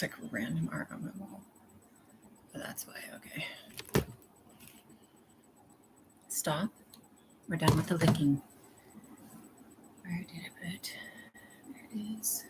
like random art on my wall. But that's why, okay. Stop. We're done with the licking. Where did I put it? There it is.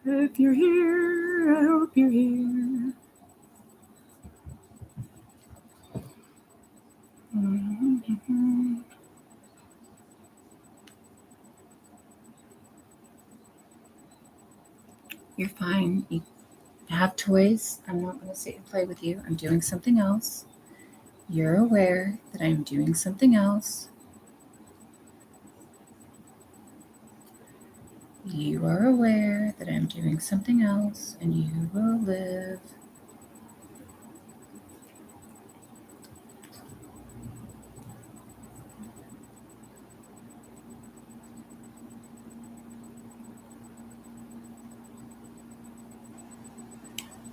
If you're here, I hope you're here. Mm-hmm. You're fine. You have toys. I'm not going to sit and play with you. I'm doing something else. You're aware that I'm doing something else. You are aware that I'm doing something else, and you will live.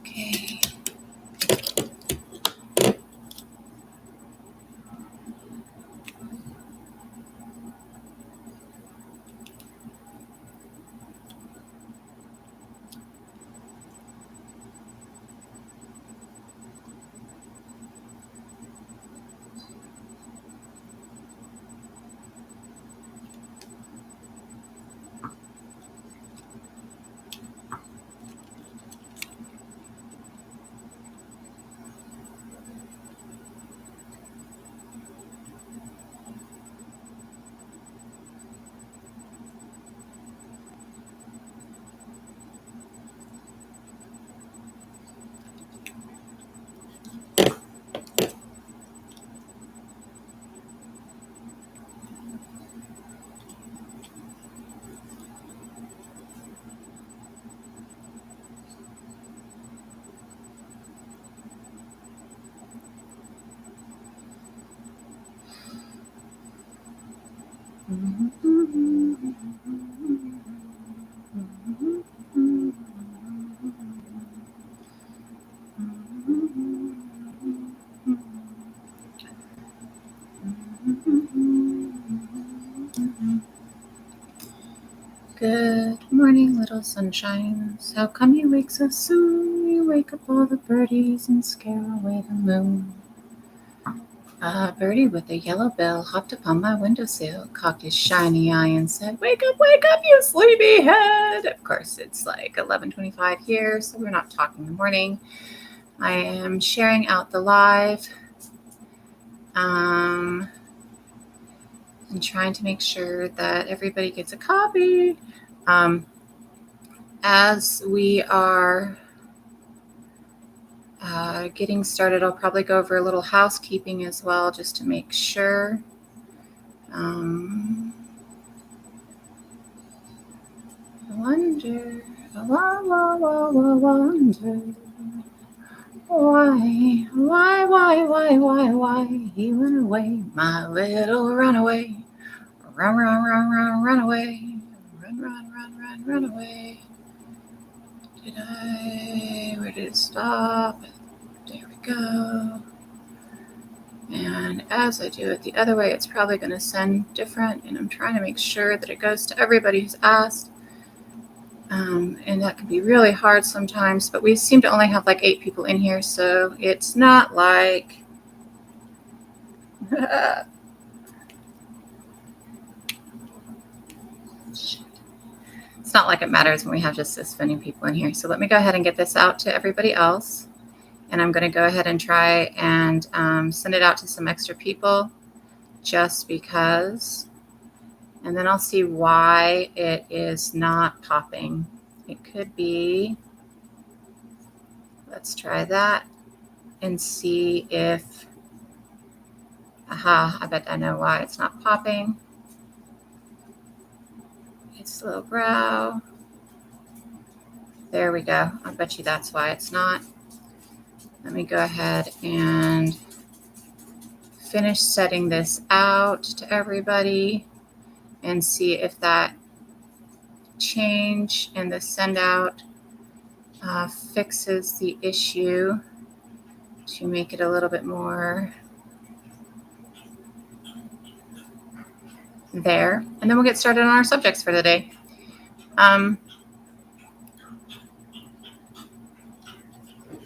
Okay. Good morning, little sunshines. How come you wake so soon? You wake up all the birdies and scare away the moon. A birdie with a yellow bill hopped upon my windowsill, cocked his shiny eye and said, wake up, you sleepyhead." Of course, it's like 11:25 here, so we're not talking in the morning. I am sharing out the live and trying to make sure that everybody gets a copy. As we are getting started, I'll probably go over a little housekeeping as well, just to make sure. I wonder why he went away, my little runaway. Run away. Run away. Where did it stop? There we go. And as I do it the other way, it's probably going to send different, and I'm trying to make sure that it goes to everybody who's asked. And that can be really hard sometimes, but we seem to only have like 8 people in here, so it's not like it's not like it matters when we have just this many people in here. So let me go ahead and get this out to everybody else. And I'm going to go ahead and try and send it out to some extra people just because. And then I'll see why it is not popping. It could be, let's try that and see if, I bet I know why it's not popping. It's little brow. There we go. I bet you that's why it's not. Let me go ahead and finish setting this out to everybody. and see if that change in the send out fixes the issue to make it a little bit more there. And then we'll get started on our subjects for the day.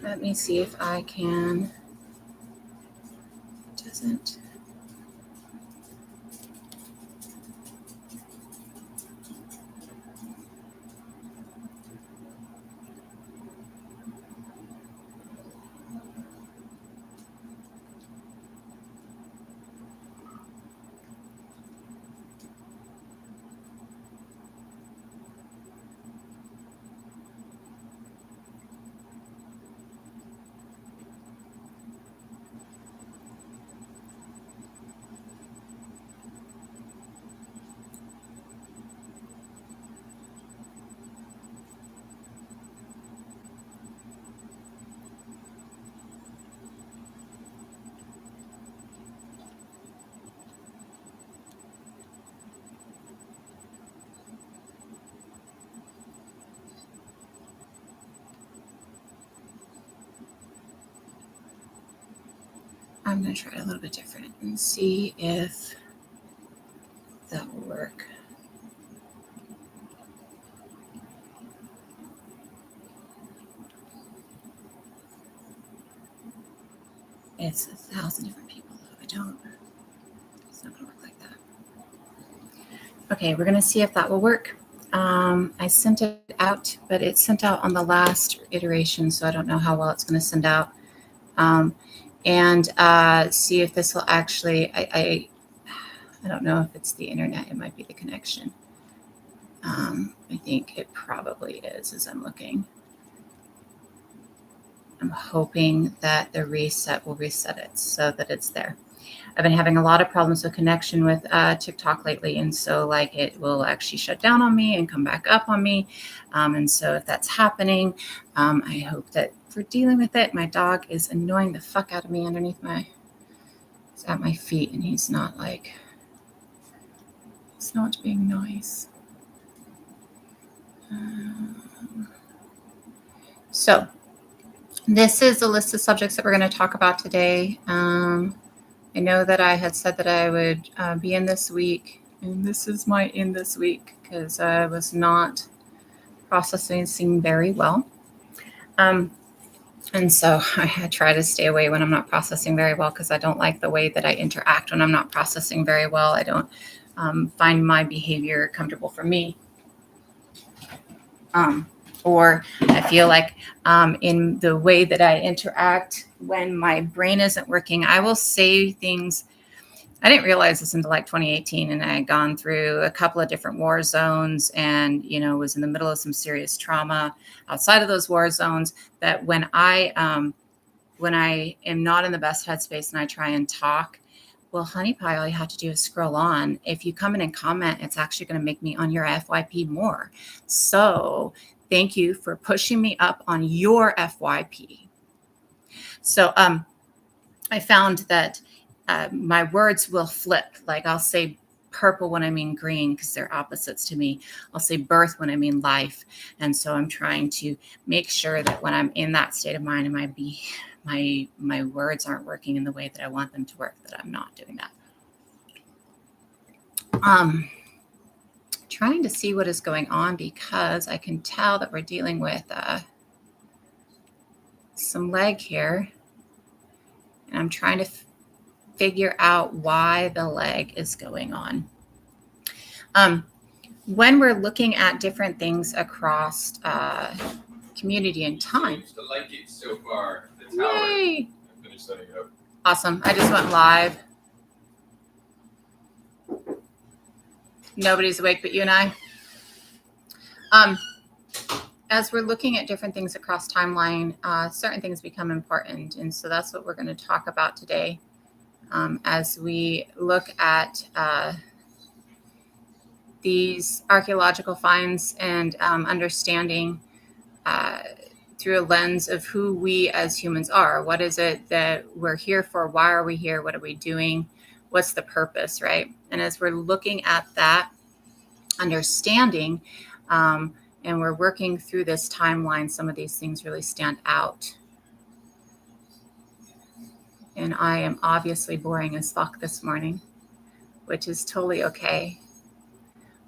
Let me see if I can. It doesn't. I'm going to try it a little bit different and see if that will work. It's 1,000 different people, though. It's not going to work like that. Okay, we're going to see if that will work. I sent it out, but it sent out on the last iteration, so I don't know how well it's going to send out. And see if this will actually, I don't know if it's the internet, it might be the connection. I think it probably is as I'm looking. I'm hoping that the reset will reset it so that it's there. I've been having a lot of problems with connection with TikTok lately, and so like it will actually shut down on me and come back up on me. And so if that's happening, I hope that for dealing with it, my dog is annoying the fuck out of me underneath he's at my feet, and he's not being nice. So this is a list of subjects that we're going to talk about today. I know that I had said that I would be in this week, and this is my in this week because I was not processing very well. And so I try to stay away when I'm not processing very well because I don't like the way that I interact when I'm not processing very well. I don't find my behavior comfortable for me. Or I feel like in the way that I interact when my brain isn't working, I will say things. I didn't realize this until like 2018, and I had gone through a couple of different war zones and, was in the middle of some serious trauma outside of those war zones, that when I am not in the best headspace and I try and talk, well, honey pie, all you have to do is scroll on. If you come in and comment, it's actually going to make me on your FYP more. So thank you for pushing me up on your FYP. So I found that my words will flip. Like I'll say purple when I mean green because they're opposites to me. I'll say birth when I mean life. And so I'm trying to make sure that when I'm in that state of mind and my words aren't working in the way that I want them to work, that I'm not doing that. Trying to see what is going on because I can tell that we're dealing with some leg here. And I'm trying to figure out why the leg is going on. When we're looking at different things across community and time. I like it so far. The tower. Yay! I finished setting it up. Awesome. I just went live. Nobody's awake but you and I. As we're looking at different things across timeline, certain things become important. And so that's what we're going to talk about today. As we look at these archaeological finds and understanding through a lens of who we as humans are. What is it that we're here for? Why are we here? What are we doing? What's the purpose, right? And as we're looking at that, understanding, and we're working through this timeline, some of these things really stand out. And I am obviously boring as fuck this morning, which is totally okay.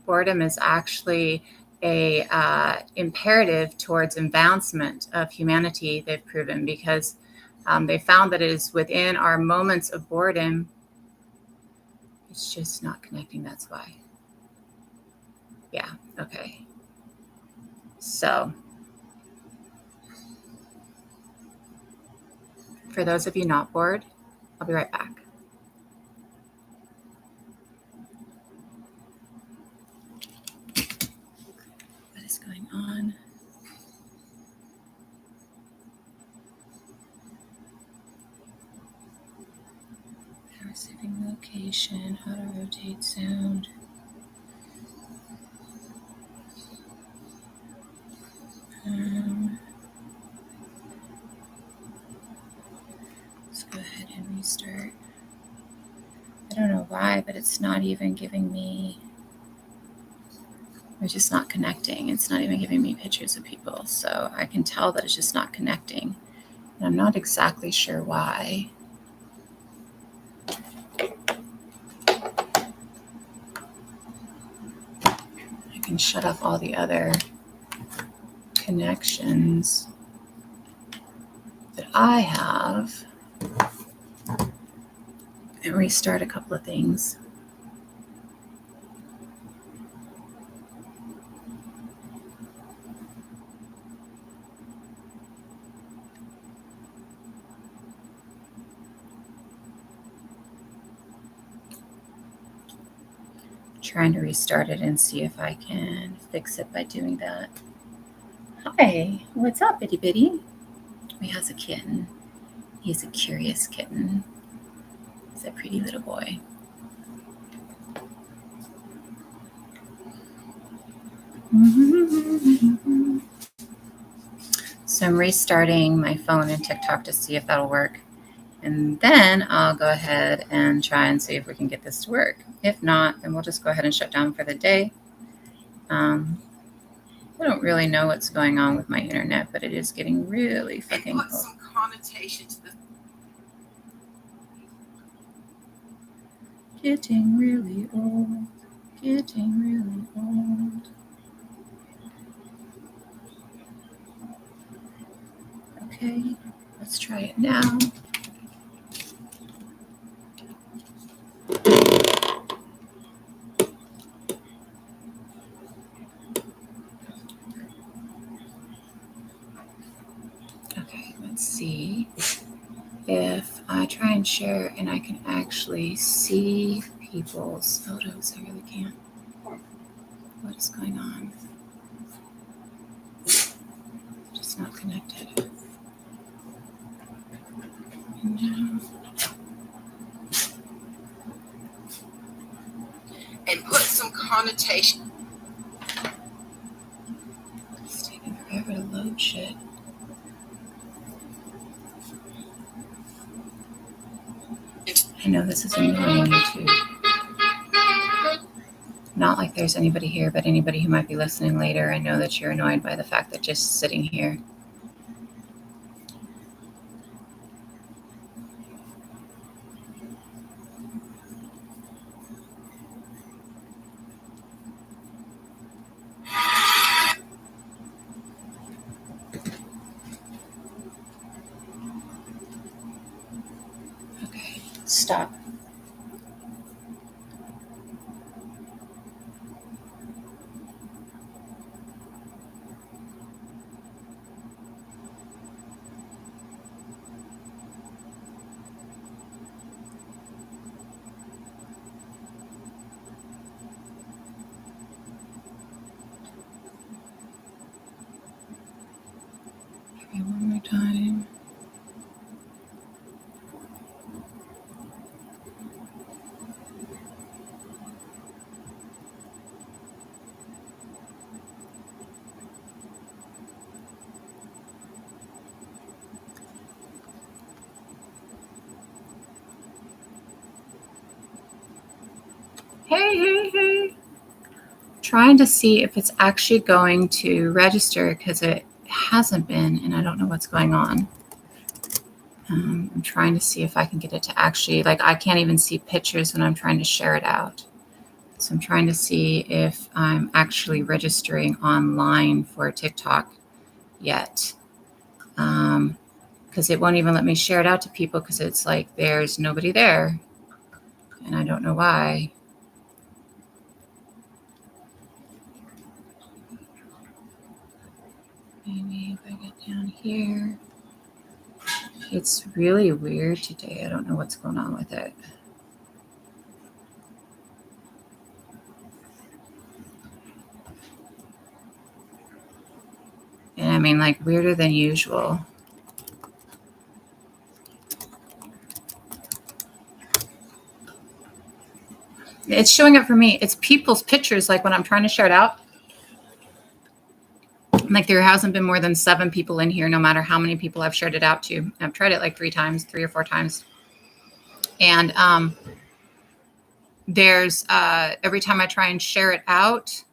Boredom is actually a imperative towards advancement of humanity, they've proven, because they found that it is within our moments of boredom. It's just not connecting, that's why. Yeah, okay. So, for those of you not bored, I'll be right back. What is going on? Receiving location, how to rotate sound. Let's go ahead and restart. I don't know why, but it's not even giving me, it's just not connecting. It's not even giving me pictures of people. So I can tell that it's just not connecting. And I'm not exactly sure why. I can shut off all the other connections that I have and restart a couple of things. Trying to restart it and see if I can fix it by doing that. Hi, what's up, itty bitty? He has a kitten. He's a curious kitten. He's a pretty little boy. So I'm restarting my phone and TikTok to see if that'll work. And then I'll go ahead and try and see if we can get this to work. If not, then we'll just go ahead and shut down for the day. I don't really know what's going on with my internet, but it is getting really fucking put some connotation to this. Getting really old. Getting really old. Okay, let's try it now. Okay, let's see if I try and share and I can actually see people's photos. I really can't. What is going on? Just not connected. No. And put some connotation. It's taking forever to load shit. I know this is annoying YouTube. Not like there's anybody here, but anybody who might be listening later, I know that you're annoyed by the fact that just sitting here. Okay, stop. Try one more time. Hey. trying to see if it's actually going to register because it hasn't been, and I don't know what's going on. I'm trying to see if I can get it to actually, like, I can't even see pictures when I'm trying to share it out. So I'm trying to see if I'm actually registering online for TikTok yet. Because it won't even let me share it out to people because it's like there's nobody there. And I don't know why. Maybe if I get down here. It's really weird today. I don't know what's going on with it. And I mean, like, weirder than usual. It's showing up for me. It's people's pictures, like when I'm trying to share it out. Like, there hasn't been more than 7 people in here, no matter how many people I've shared it out to. I've tried it like 3 or 4 times. And there's every time I try and share it out,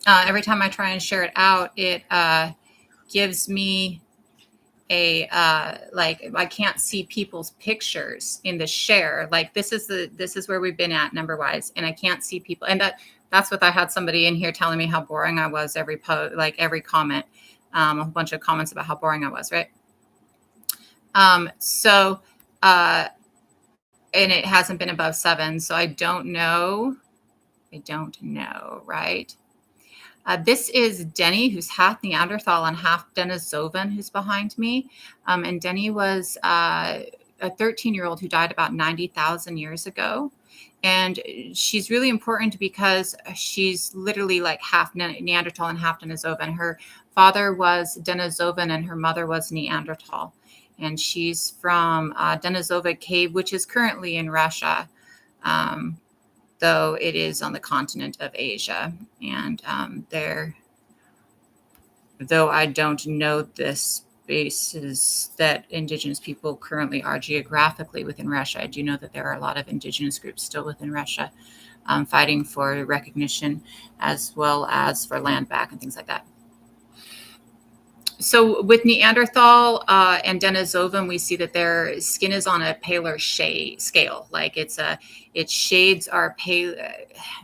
every time I try and share it out, it gives me a like, I can't see people's pictures in the share. Like, this is where we've been at number wise, and I can't see people. And that's what I had somebody in here telling me how boring I was every post, like every comment, a whole bunch of comments about how boring I was, right? So and it hasn't been above 7, so I don't know, right? This is Denny, who's half Neanderthal and half Denisovan, who's behind me. And Denny was a 13-year-old who died about 90,000 years ago. And she's really important because she's literally like half Neanderthal and half Denisovan. Her father was Denisovan and her mother was Neanderthal. And she's from Denisova Cave, which is currently in Russia. Though it is on the continent of Asia. And though I don't know the spaces that indigenous people currently are geographically within Russia, I do know that there are a lot of indigenous groups still within Russia fighting for recognition as well as for land back and things like that. So with Neanderthal and Denisovan, we see that their skin is on a paler scale. Like its shades are pale.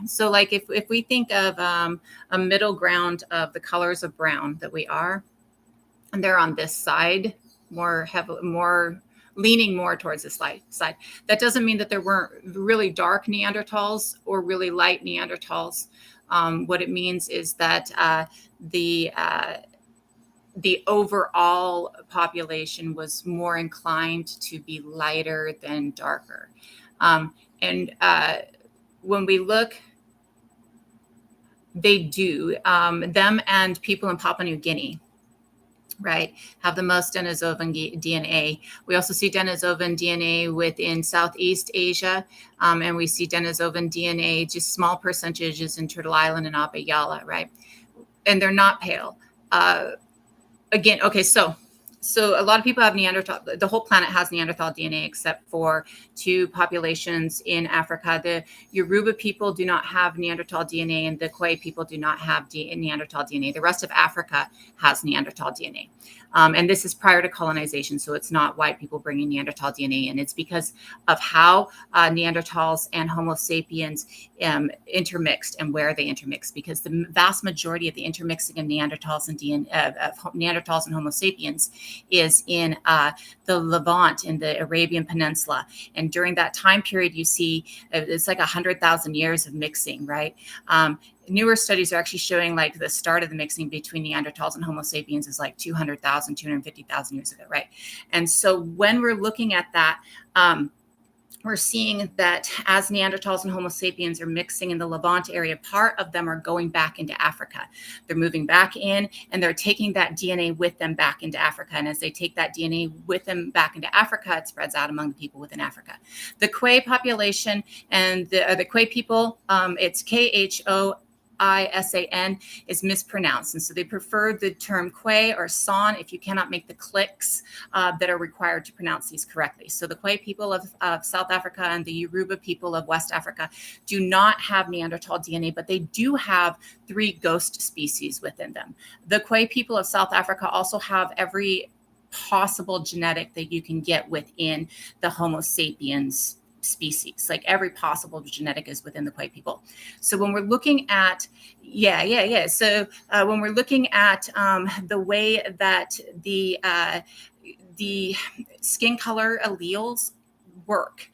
So like if we think of a middle ground of the colors of brown that we are, and they're on this side, more leaning more towards this side. That doesn't mean that there weren't really dark Neanderthals or really light Neanderthals. What it means is that the overall population was more inclined to be lighter than darker. And when we look, they do, them and people in Papua New Guinea, right, have the most Denisovan DNA. We also see Denisovan DNA within Southeast Asia, and we see Denisovan DNA, just small percentages in Turtle Island and Abya, right? And they're not pale. Again, okay, so a lot of people have Neanderthal. The whole planet has Neanderthal DNA except for 2 populations in Africa. The Yoruba people do not have Neanderthal DNA, and the Kwe people do not have Neanderthal DNA. The rest of Africa has Neanderthal DNA. And this is prior to colonization, so it's not white people bringing Neanderthal DNA in. It's because of how Neanderthals and Homo sapiens intermixed and where they intermixed, because the vast majority of the intermixing of Neanderthals and Neanderthals and Homo sapiens is in the Levant, in the Arabian Peninsula. And during that time period, you see it's like 100,000 years of mixing, right? Newer studies are actually showing like the start of the mixing between Neanderthals and Homo sapiens is like 200,000, 250,000 years ago, right? And so when we're looking at that, we're seeing that as Neanderthals and Homo sapiens are mixing in the Levant area, part of them are going back into Africa. They're moving back in and they're taking that DNA with them back into Africa. And as they take that DNA with them back into Africa, it spreads out among the people within Africa. The Kwe population and the Kwe people, it's Kho S-I-S-A-N, is mispronounced. And so they prefer the term Kwe or San if you cannot make the clicks that are required to pronounce these correctly. So the Kwe people of South Africa and the Yoruba people of West Africa do not have Neanderthal DNA, but they do have 3 ghost species within them. The Kwe people of South Africa also have every possible genetic that you can get within the Homo sapiens species. Like every possible genetic is within the Kwe people. So when we're looking at, So when we're looking at the way that the skin color alleles work,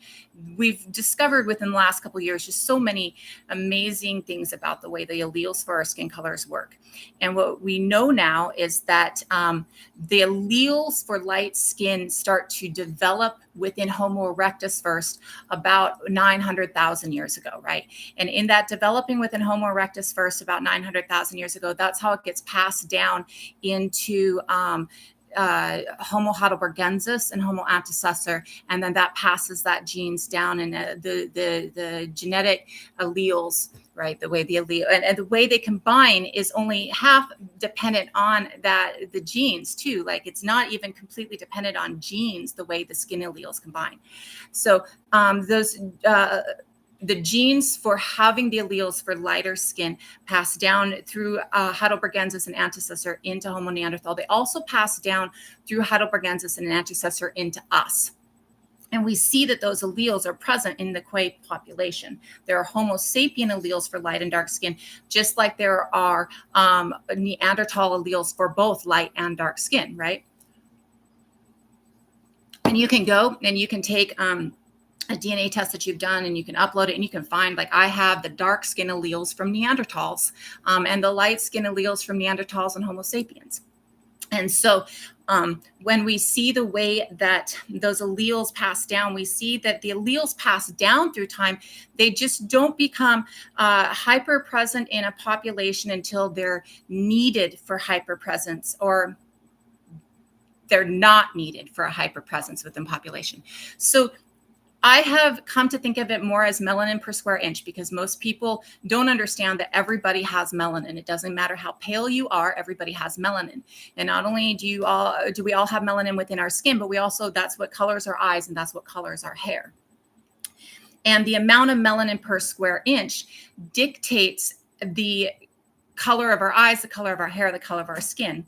we've discovered within the last couple of years just so many amazing things about the way the alleles for our skin colors work. And what we know now is that the alleles for light skin start to develop within Homo erectus first about 900,000 years ago, right? And in that developing within Homo erectus first about 900,000 years ago, that's how it gets passed down into Homo heidelbergensis and Homo antecessor, and then that passes that genes down, and the genetic alleles, right? The way the allele and the way they combine is only half dependent on the genes too. Like it's not even completely dependent on genes the way the skin alleles combine. So the genes for having the alleles for lighter skin pass down through heidelbergensis and antecessor into Homo neanderthal. They also pass down through heidelbergensis and antecessor into us. And we see that those alleles are present in the Kwe population. There are Homo sapien alleles for light and dark skin, just like there are Neanderthal alleles for both light and dark skin, right? And you can go and you can take a DNA test that you've done, and you can upload it, and you can find, like, I have the dark skin alleles from Neanderthals and the light skin alleles from Neanderthals and Homo sapiens. And so when we see the way that those alleles pass down, we see that the alleles pass down through time. They just don't become hyper present in a population until they're needed for hyperpresence, or they're not needed for a hyperpresence within population. So I have come to think of it more as melanin per square inch, because most people don't understand that everybody has melanin. It doesn't matter how pale you are, everybody has melanin. And not only do we all have melanin within our skin, but we also, that's what colors our eyes, and that's what colors our hair. And the amount of melanin per square inch dictates the color of our eyes, the color of our hair, the color of our skin.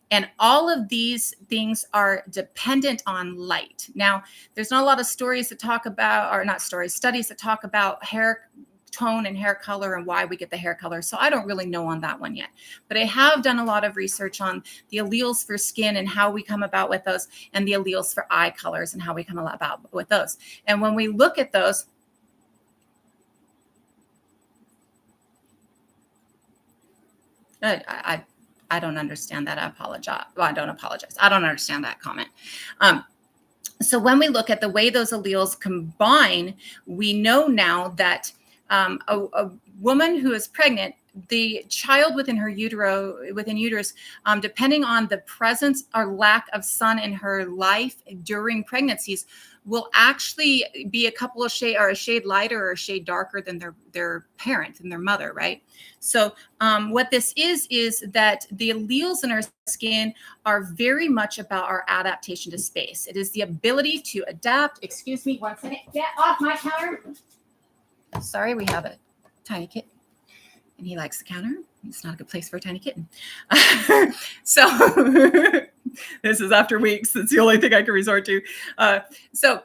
And all of these things are dependent on light. Now, there's not a lot of stories that talk about, or not stories, studies that talk about hair tone and hair color and why we get the hair color. So I don't really know on that one yet. But I have done a lot of research on the alleles for skin and how we come about with those, and the alleles for eye colors and how we come about with those. And when we look at those, I don't understand that. I apologize. Well, I don't apologize. I don't understand that comment. So when we look at the way those alleles combine, we know now that a woman who is pregnant, the child within her uterus, depending on the presence or lack of sun in her life during pregnancies, will actually be a couple of shade, or a shade lighter or a shade darker than their parent and their mother, right? So what this is that the alleles in our skin are very much about our adaptation to space. It is the ability to adapt. Excuse me, 1 second. Get off my counter. Sorry, we have a tiny kitten, and he likes the counter. It's not a good place for a tiny kitten. So this is after weeks. It's the only thing I can resort to. So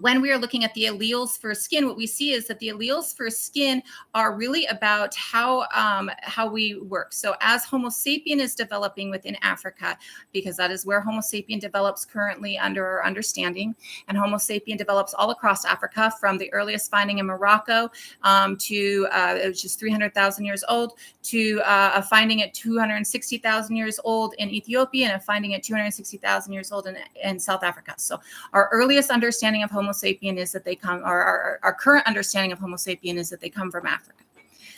when we are looking at the alleles for skin, what we see is that the alleles for skin are really about how we work. So as Homo sapien is developing within Africa, because that is where Homo sapien develops currently under our understanding, and Homo sapien develops all across Africa, from the earliest finding in Morocco to which is 300,000 years old, to a finding at 260,000 years old in Ethiopia, and a finding at 260,000 years old in South Africa. So our earliest understanding of Homo sapien is that they come, or our current understanding of Homo sapien is that they come from Africa.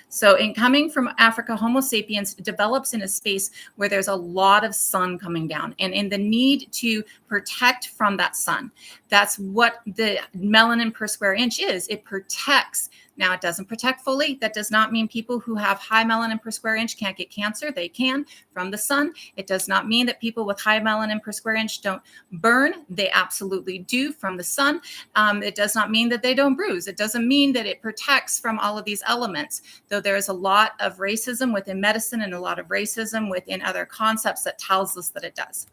So in coming from Africa, Homo sapiens develops in a space where there's a lot of sun coming down, and in the need to protect from that sun. That's what the melanin per square inch is. It protects Now, it doesn't protect fully. That does not mean people who have high melanin per square inch can't get cancer. They can from the sun. It does not mean that people with high melanin per square inch don't burn. They absolutely do from the sun. It does not mean that they don't bruise. It doesn't mean that it protects from all of these elements, though there is a lot of racism within medicine and a lot of racism within other concepts that tells us that it does.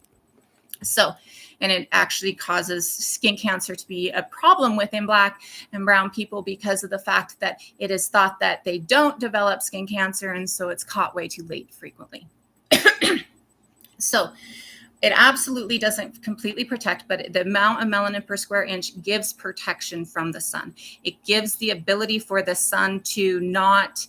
So, and it actually causes skin cancer to be a problem within Black and brown people because of the fact that it is thought that they don't develop skin cancer, and so it's caught way too late frequently. So it absolutely doesn't completely protect, but the amount of melanin per square inch gives protection from the sun. It gives the ability for the sun to not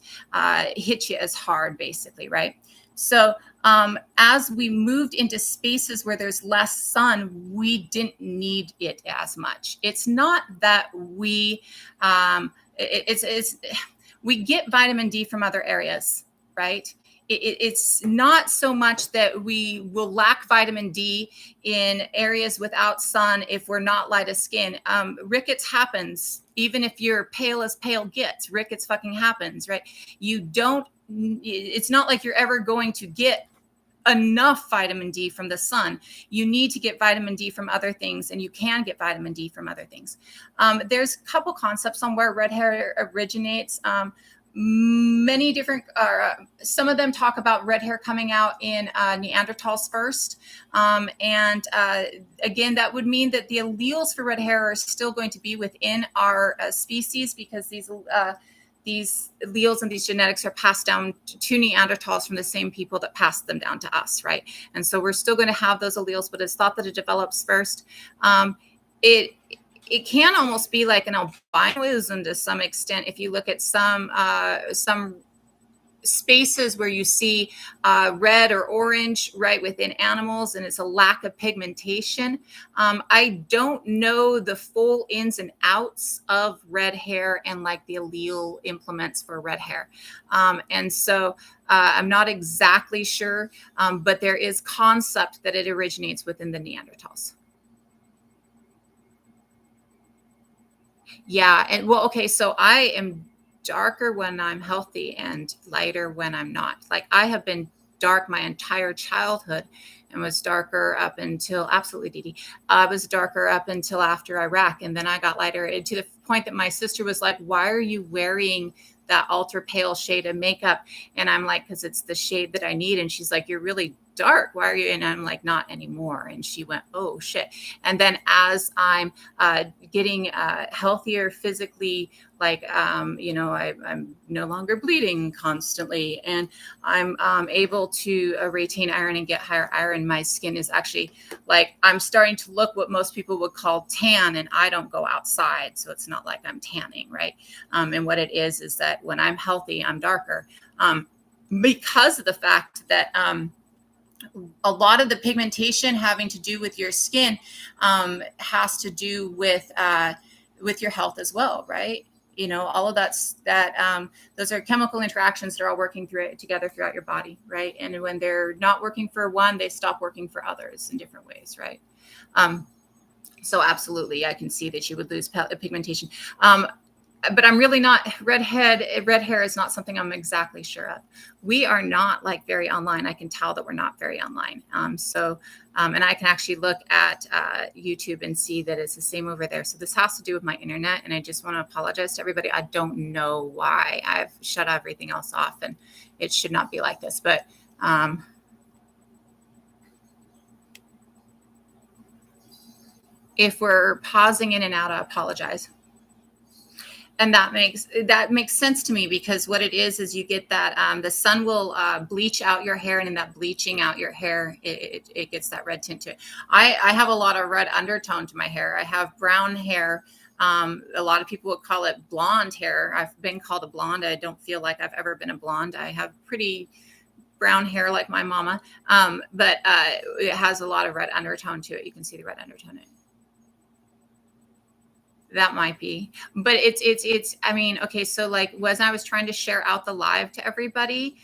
hit you as hard, basically, right? So as we moved into spaces where there's less sun, we didn't need it as much. It's not that we, we get vitamin D from other areas, right? It's not so much that we will lack vitamin D in areas without sun if we're not light of skin. Rickets happens. Even if you're pale as pale gets, rickets fucking happens, right? It's not like you're ever going to get enough vitamin D from the sun. You need to get vitamin D from other things, and you can get vitamin D from other things. There's a couple concepts on where red hair originates. Many different, some of them talk about red hair coming out in Neanderthals first. And again, that would mean that the alleles for red hair are still going to be within our species, because these alleles and these genetics are passed down to Neanderthals from the same people that passed them down to us, right? And so we're still going to have those alleles, but it's thought that it develops first. It can almost be like an albinism to some extent if you look at some spaces where you see red or orange right within animals, and it's a lack of pigmentation. I don't know the full ins and outs of red hair and like the allele implements for red hair. And so I'm not exactly sure, but there is concept that it originates within the Neanderthals. Yeah. And well, okay. So I am darker when I'm healthy and lighter when I'm not. Like, I have been dark my entire childhood and was darker up until, absolutely, Dee, I was darker up until after Iraq. And then I got lighter to the point that my sister was like, why are you wearing that ultra pale shade of makeup? And I'm like, because it's the shade that I need. And she's like, you're really dark. Why are you? And I'm like, not anymore. And she went, oh shit. And then as I'm getting healthier physically, like, I'm no longer bleeding constantly, and I'm able to retain iron and get higher iron. My skin is actually like, I'm starting to look what most people would call tan, and I don't go outside. So it's not like I'm tanning, right? And what it is that when I'm healthy, I'm darker because of the fact that a lot of the pigmentation having to do with your skin has to do with your health as well, right? You know, all of those are chemical interactions that are all working together throughout your body, right? And when they're not working for one, they stop working for others in different ways, right? So absolutely, I can see that you would lose pigmentation. But I'm really not, red hair is not something I'm exactly sure of. We are not like very online. I can tell that we're not very online. And I can actually look at YouTube and see that it's the same over there. So this has to do with my internet. And I just want to apologize to everybody. I don't know why I've shut everything else off, and it should not be like this. But if we're pausing in and out, I apologize. And that makes sense to me, because what it is you get that the sun will bleach out your hair, and in that bleaching out your hair, it gets that red tint to it. I have a lot of red undertone to my hair. I have brown hair. A lot of people would call it blonde hair. I've been called a blonde. I don't feel like I've ever been a blonde. I have pretty brown hair like my mama, but it has a lot of red undertone to it. You can see the red undertone in it. That might be, but it's, I mean, okay. So like, when I was trying to share out the live to everybody,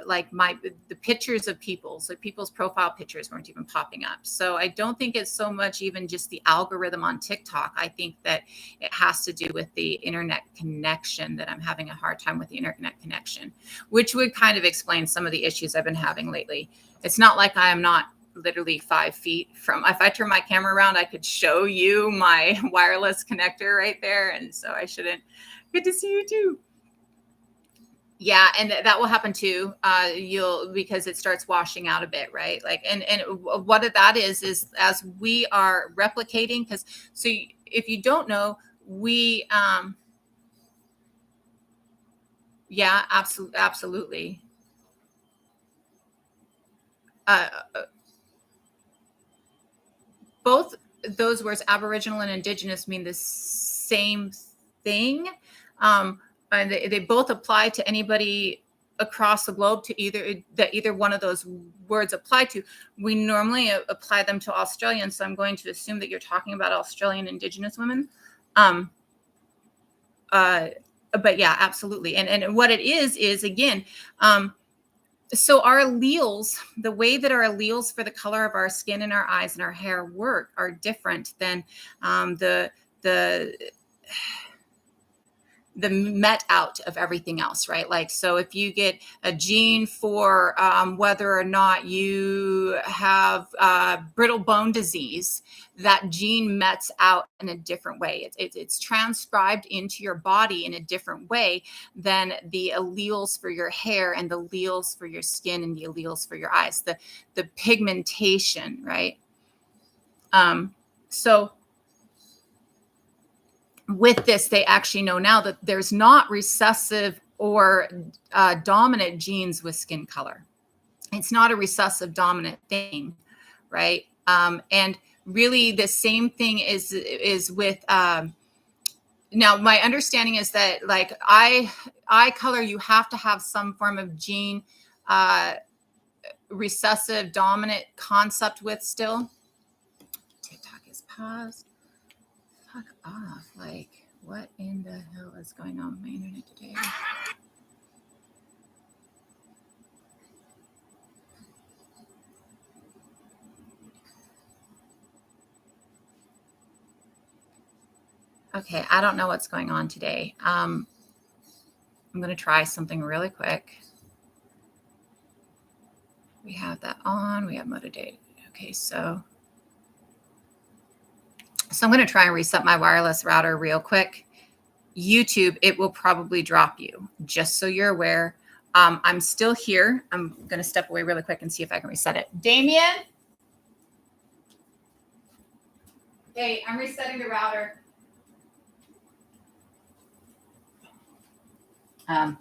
like the pictures of people's profile pictures weren't even popping up. So I don't think it's so much even just the algorithm on TikTok. I think that it has to do with the internet connection, that I'm having a hard time with the internet connection, which would kind of explain some of the issues I've been having lately. It's not like I am not literally 5 feet from, if I turn my camera around, I could show you my wireless connector right there. And so I shouldn't. Good to see you too. Yeah, and that will happen too. Because it starts washing out a bit, right? Like, and what that is as we are replicating, because so if you don't know, we yeah, absolutely. Uh, both those words, Aboriginal and Indigenous, mean the same thing. And they both apply to anybody across the globe, to either one of those words apply to. We normally apply them to Australians, so I'm going to assume that you're talking about Australian Indigenous women. But yeah, absolutely. And what it is again, so our alleles, the way that our alleles for the color of our skin and our eyes and our hair work, are different than the met out of everything else, right? Like, so if you get a gene for whether or not you have brittle bone disease, that gene mets out in a different way. It's transcribed into your body in a different way than the alleles for your hair and the alleles for your skin and the alleles for your eyes, the pigmentation, right? So with this, they actually know now that there's not recessive or dominant genes with skin color. It's not a recessive dominant thing, right? And really the same thing is with, now my understanding is that like eye color, you have to have some form of gene recessive dominant concept with still. TikTok is paused. Fuck off. Like, what in the hell is going on with my internet today? Okay, I don't know what's going on today. I'm going to try something really quick. We have that on. We have motivated. Okay, so I'm going to try and reset my wireless router real quick. YouTube, it will probably drop you, just so you're aware. I'm still here. I'm going to step away really quick and see if I can reset it. Damien? Hey, I'm resetting the router. I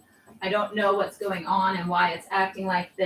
don't know what's going on and why it's acting like this.